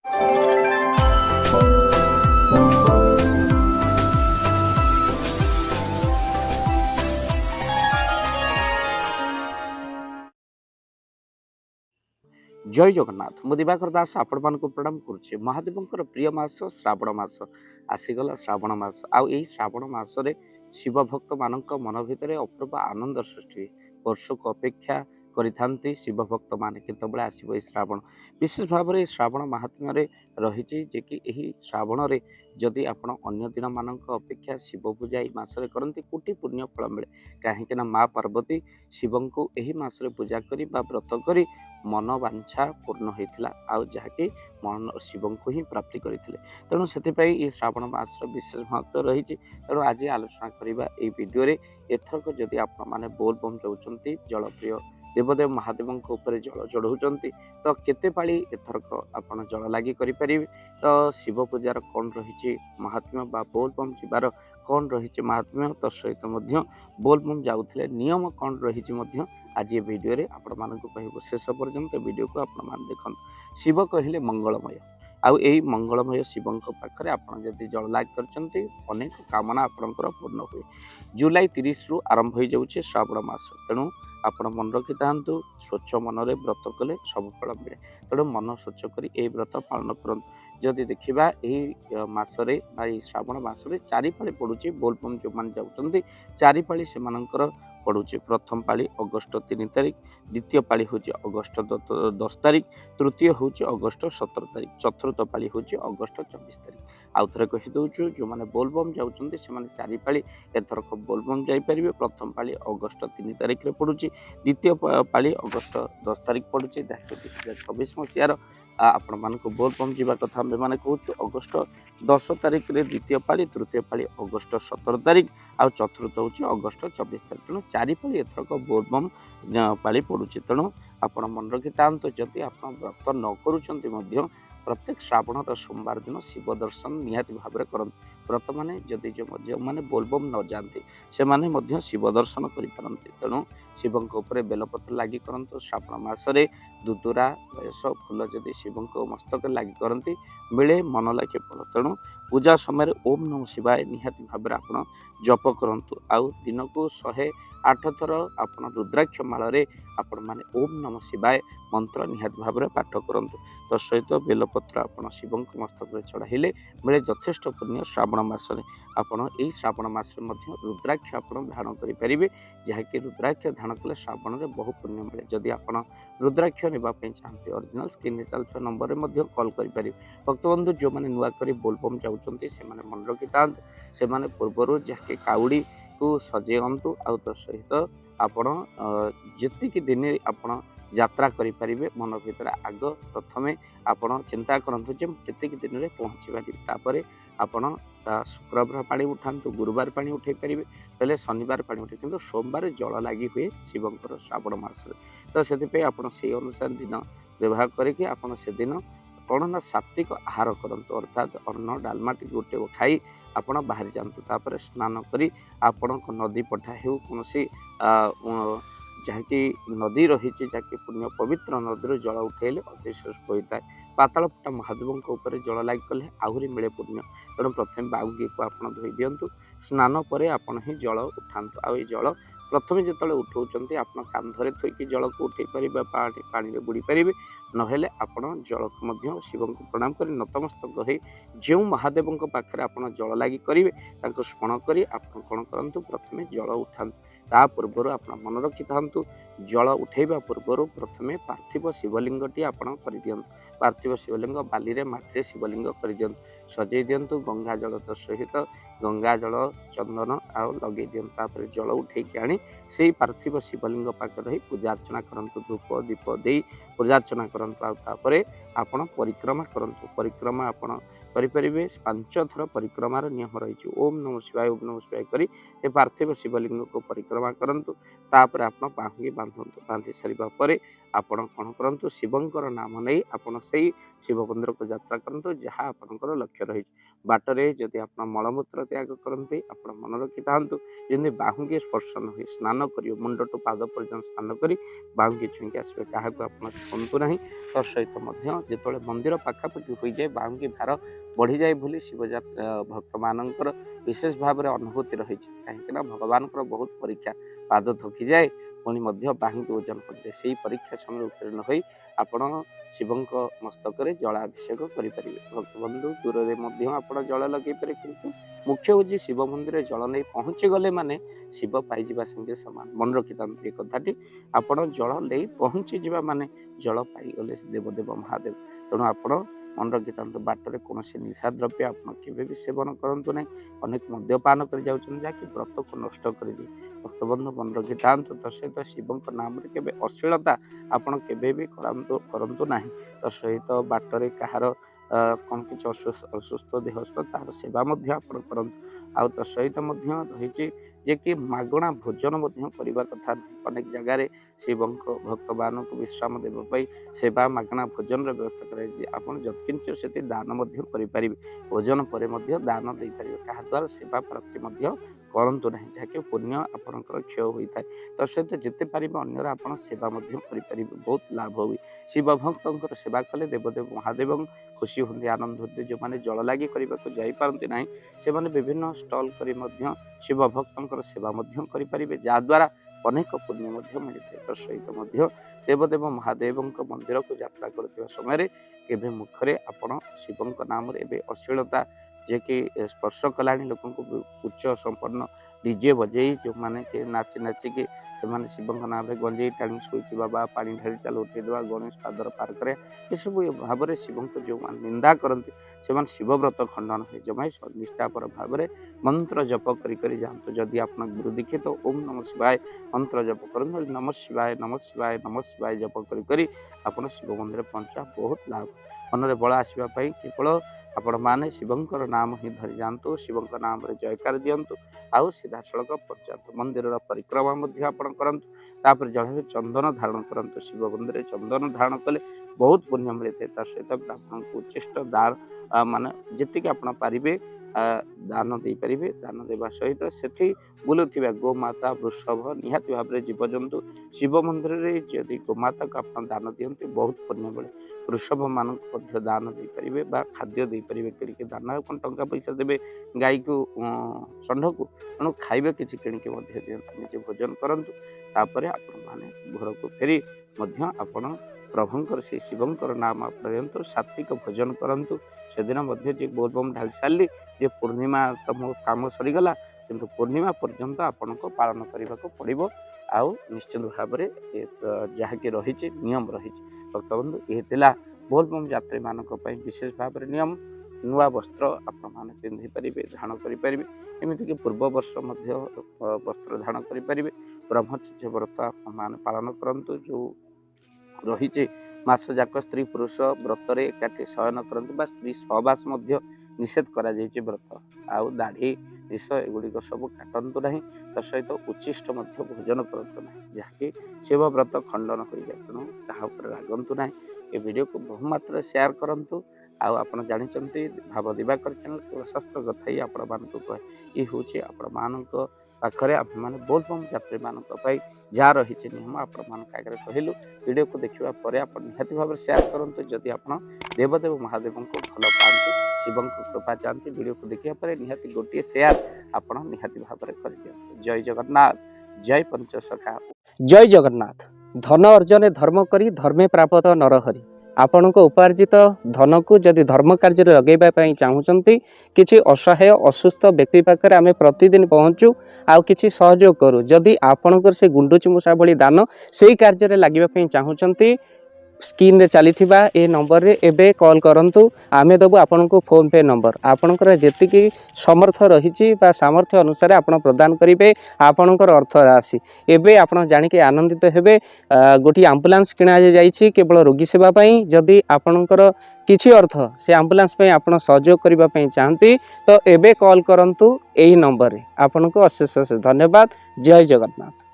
जय जगन्नाथ मु दिवाकर दास आपण मानक प्रणाम करुचे। महादेवंकर प्रिय मास श्रावण मास आसीगला। श्रावण मास आई श्रावण मासरे शिव भक्त मानक मन भितर अपूर्व आनंद सृष्टि वर्ष को अपेक्षा करिथांती शिव भक्त मान केतबेले आसीबो श्रावण। विशेष भाव में श्रावण महात्म्य रही जे कि यही श्रावण रे जदि आपण अन्य दिन मानक अपेक्षा शिव पूजा यही मासरे करती कोटि पुण्य फल मिले। कहीं माँ पार्वती शिव को यही मासरे पूजा करी बा व्रत करी मन वांछा पूर्ण होता आउ जहाँकि मन शिव को ही प्राप्ति करते। तेणु से श्रावण मास विशेष महत्व रही। तेणु आज आलोचना करवा ये वीडियो एथरक जदि आप बोल बम जाऊँच जलप्रिय देवदेव महादेव जल चढ़ाऊँच तो केते पाली एथरक आप जल लगी करें। तो शिव पूजार कौन रही महात्म्य बा बोल बम जीवार कौन रही महात्म्य तो सहित बोल बम जाऊे नियम कौन रही आज ये वीडियो रे आपण मानक कहबो। शेष पर्यंत वीडियो को आपण मान देखन। शिव कहले मंगलमय आउ यही मंगलमय शिवं पाखे आपड़ जदि जल लाग करचंती अनेक कामना आपणकर पूर्ण हुए। जुलाई 30 रु आरंभ हो जाउछे श्रावण मास। तेणु आपण मन रखि थांतु स्वच्छ मन रे व्रत कले सब फल मिले। तेणु मन स्वच्छ करी ए व्रत पालन करन। जदि देखिबा एही मासरे बा श्रावण मासरे चारि पाली पडुची बोलबम जो मान जाउचंती चारि पाली से मानकर पड़ुचे। प्रथम पाली अगस्त 3 तारिख, द्वितीय पाली हूँ अगस्त 10 तारिख, तृतीय हूँ अगस्त 17 तारिख, चतुर्थ पाली हूँ अगस्त 24 तारिख। आउ थे कहीदे जो मैंने बोलबम जाऊँच से चारि पाली एथरक बोलबम जापरेंगे। प्रथम पाली अगस्त 3 तारिख में पड़ुची, द्वितीय पाली अगस्त 10 तारिख पड़ुची। 2026 मसीहार आपण मानक बोलबम जीवा कथा आम मैंने कहूँ अगस्त 10 तारिख में द्वितीय पाली, तृतीय पाली अगस्त 17 तारिख आउ चतुर्थ हूँ अगस्त 24 तारिख। तेणु चारि पाली एथरक बोलबम पाली पड़ुची। तेणु आपण मन रखि थांतु जदि आप व्रत न करूँ प्रत्येक श्रावण सोमवार दिन शिव दर्शन निहाती भाव में करते। व्रत मैंने जदि जो मैंने बोलबम न जाती से माने शिव दर्शन करें। तेणु शिव बेलपत्र लगी करंतु। श्रावण मासरे दुदुरा बयस फूल जदि शिव मस्तक लगी करती मिले मन लाखे फल। तेणु पूजा समय ओम नमः शिवाय निहाती भाव में आप जप करूँ। आउ दिन को 108 थर आप रुद्राक्ष माल आपण मैंने ओम नमः शिवाय मंत्र निहाती भाव में पाठ करूँ। तो सहित बेलपत्र आप शिव मस्तक चढ़ाइले मिले यथेष्ट पुण्य। श्रावण मासरे आपड़ यही श्रावण मासरे रुद्राक्ष आप धारण करेंगे जहाँकि रुद्राक्ष धारण कले श्रावण में बहु पुण्य मिले। जदि आप रुद्राक्ष नापी चाहते ओरिजिनल स्क्रीन चलता नंबर में कॉल करेंगे। भक्तबंधु जो मैंने नुआ कर बोलबम जाऊँच से मन रखि था से पूर्वर जहाँकि काउड़ी को सजेयंतु आउ तो सहित आपण जी दिन आपण यात्रा करें मन भर आग प्रथमे आपण चिंता करूँ जे केत दिन में पहुँची पारे। आपण शुक्रवार पानी उठातु, गुरुवार पानी उठे पारे, पहले शनिवार पानी उठे कि सोमवार जल लगी हुए शिवंकर श्रावण मास। तो से अनुसार दिन व्यवहार करके आपण से दिन कौन ना सात्विक आहार करंतु अर्थात अन्न डालमा टी गोटे खाई आपण बाहर जातु। तापर स्नान करी आपण नदी पठा हो कौन जहाँकि नदी रही जहाँकि पुण्य पवित्र नदी जल उठेले अति श्रेष्ठ होता है। पातालफुटा महादेवों जल लगी कले आहरी मिले पुण्य। तेणु प्रथम बाउगी को आप धोई दिंतु, स्नान पर आप ही जल उठातु। आ जल प्रथम जो उठाऊँ आप कांधरे थोक जल को उठे पारे पानी में बुड़ी पारे नहेले आपण जल को शिव को प्रणाम कर नतमस्तक हो जो महादेवों पाखे आप जल लगी करेंगे स्मरण कर कौन करूँ प्रथम जल उठातु। ता पूर्वर आप मन रखि था जल उठेबा पूर्वर प्रथमे पार्थिव शिवलिंगटी आपण कर दियंतु। पार्थिव शिवलिंग बाली रे माटी शिवलिंग कर दियंतु, सजै दियंतु। गंगा जल तो सहित गंगा जल चंदन आउ लगे दियंतु। तापर जल उठेकी आनी से पार्थिव शिवलिंग पाखे रही पूजा अर्चना करंतु। धूप दीप दे पूजा अर्चना करंतु। आउ आपण परिक्रमा करंतु। परिक्रमा आपण करें 5 थर परिक्रमार नियम रही। ओम नमः शिवाय ओम नमः शिवाय करी ए पार्थिव शिवलिंग को परिक्रमा करंतु। तापर आप बाहुंगी बांधतु। बांधि सारा पर आपण कौन करूँ शिवंकर नाम नहीं आपण से शिव मंदिर को यात्रा करूँ जहाँ आपंकर लक्ष्य रही। बाटरे जदि आप मलमूत्र त्याग करते आपण मन रखी था जमी बाहुंगी स्पर्श न हुई स्नान कर मुंड टू पाद पर्यटन स्नान कर बाहुंगी छुईकी आसवे क्या आप छुंतु ना तो सहित जो मंदिर पाखापाखि हो जाए बाहुंगी भार बढ़ी जाए बोली शिवजात्रा भक्त मानकर विशेष भाव में अनुभूति रही कहीं भगवान बहुत परीक्षा पाद थकी जाए पुणी बाहुंगी ओजन कर से परीक्षा समय उत्तीर्ण हो आपण शिव मस्तक जलाभिषेक करेंगे भक्त बंधु दूर में आप जल लगे पारे कि मुख्य हूँ शिव मंदिर जल नहीं पहुँची गले माने शिव पाइबा संगे सामान मन रखी था ये कथाटी आपण जल नहीं पहुँची जावा माने जल पाईगले देवदेव महादेव तेणु आपण मन रखी था बाटर कौन निशा द्रव्य आप सेवन करूँ ना अनेक मद्यपान कर जहाँकि व्रत को नष्ट कर भक्तबंधु मन रखी था सहित शिव नाम के अश्लीलता आपड़ के करूँ ना तो सहित बाटर कहार कौन कि असुस्थ देहस्थ तार सेवा करूँ आउ तो सहित रही जे कि मागणा भोजन करने कथा अनेक जगार शिव भक्त मान को विश्राम देवाई सेवा मागणा भोजन व्यवस्था कराई आपड़ जत्किंच से दान करें भोजन पर दान दे पारे क्या द्वारा सेवा प्राप्ति करतु ना जहाँकि पुण्य आपंकर क्षय होता है तो सहित जिते पारे अन्यर आप सेवा करें बहुत लाभ हुए शिव भक्त सेवा कले देवदेव महादेव खुशी होती आनंद होते जो मैंने जल लगी करने को जापारती ना से विभिन्न स्टल कर शिव भक्त सेवा करें जहाद्वारा अनेक पुण्य मिलता है तो सहित देवदेव महादेव मंदिर को यात्रा कर समय के मुखरे आपण शिव नाम अश्लीलता जे कि स्पर्श कला लोक उच्च संपन्न डीजे बजे जो मैंने कि नाची नाचिकी से शिव नाम गंजे टाणी शोची बाबा पानी ढाली चाल उठेदेवा गणेश पादर पार कर सब भाव में शिव को जो निंदा करती से शिवव्रत खंडन हुए जमा निष्ठापर भाव में मंत्र जप कर जातु जदि आप गुरु दीक्षे तो ओम नमः शिवाय मंत्र जप करूँ नमः शिवाय नमः शिवाय नमः शिवाय जप कर शिव मंदिर पहुँचा बहुत लाभ मन बल आसवाई केवल आपण मैंने शिवंकर नाम ही धरी जातु शिव नाम जयकार दिंतु आउ सीधा सड़क पहुँचातु मंदिर परिक्रमा करपर जल चंदन धारण करंतु शिव मंदिर चंदन धारण कले बहुत पुण्य मिलता है सहित ब्राह्मण को उच्चिष्ट दान मान जी आप पारे दान दे पारे दान देवा सहित से बुलूथिबा गोमाता वृषभ निहाती भाव में जीवजंतु शिव मंदिर में जदि गोमाता को आप दान दियंते बहुत पुण्य मिले वृषभ मान दान दे पारे खाद्य दे पारे कि दान कौन टंका पैसा देवे गाई को षंढ को तेणु खाइबा किसी किणिक निजे भोजन करंतु तापर आपण घर को फेरी आपण प्रभुंकर से शिवंकर नाम आप सात्विक भोजन करंतु से दिन जे बोलबम ढाली सारी जे पूर्णिमा तुम काम सरीगला किंतु पूर्णिमा पर्यंत आपण को पालन करने को पड़ो आउ निश्चित भाव में जहाँकि रही नियम रही भक्तबंधु ये बोलबम यात्री मान विशेष भाव में नियम नुआ वस्त्र आपण पिंधि पारे धारण करें एमतीक पूर्व वर्ष वस्त्र धारण करें ब्रह्मचर्य व्रत आप पालन करूँ जो रही मास जाक स्त्री पुरुष व्रत एकाठी शयन करते स्त्री सहवास निषेध करा व्रत आउ दाढ़ी निश एगुड़िक सब काटतु ना तो सहित उच्चिष्ट भोजन करूँ ना जहाँकि शिव व्रत खंडन हो जाए तेणु तापर रागंतु ना ये वीडियो को बहुमात्रा शेयर करूँ आउ आप जानते भाव दिवाकर चैनल केवल शास्त्र कथा ही आपण मानक कहे ये हूँ आपण मान पाखे आप बोलबम यात्री मान जहाँ रही नियम आपण आगे कहलु वीडियो को देखा आप निहाती भाव शेयर करूँ जदि आप देवदेव महादेव को भल पाते शिव कृपा चाहती वीडियो को देखा पर निहाती गोटे शेयर आप निहाती भाव में कर दिखाते जय जगन्नाथ जय पंचसखा जय जगन्नाथ धन अर्जन धर्म करी धर्मे प्राप्त नरहरि आपण उपार्जित धन को जदि धर्म कार्य लगेवाई चाहूँगी किसी असहाय असुस्थ व्यक्ति पाखे आम प्रतिदिन पहुँचू आउ किसी सहयोग करूँ जदि आपणकर से गुंडुची मूषा भली दान से कार्य लगे चाहूँगी स्क्रीन रे चली ए नंबर रे एबे कॉल करंतु आमे दबु आपन को फोन पे नंबर आपनकर जेतिकी समर्थ रही सामर्थ्य अनुसार आपण प्रदान करिवे आपनकर अर्थ राशि एबे आपण जानि के आनंदित हेबे गोटी एम्बुलेंस किना जाइछि केवल रोगी सेवा पई जदि आपनकर किछि अर्थ से एम्बुलेंस पई आपण सहयोग करिबा पई चाहंती तो एबे कॉल करंतु एही नंबर रे आपन को अशेष धन्यवाद जय जगन्नाथ।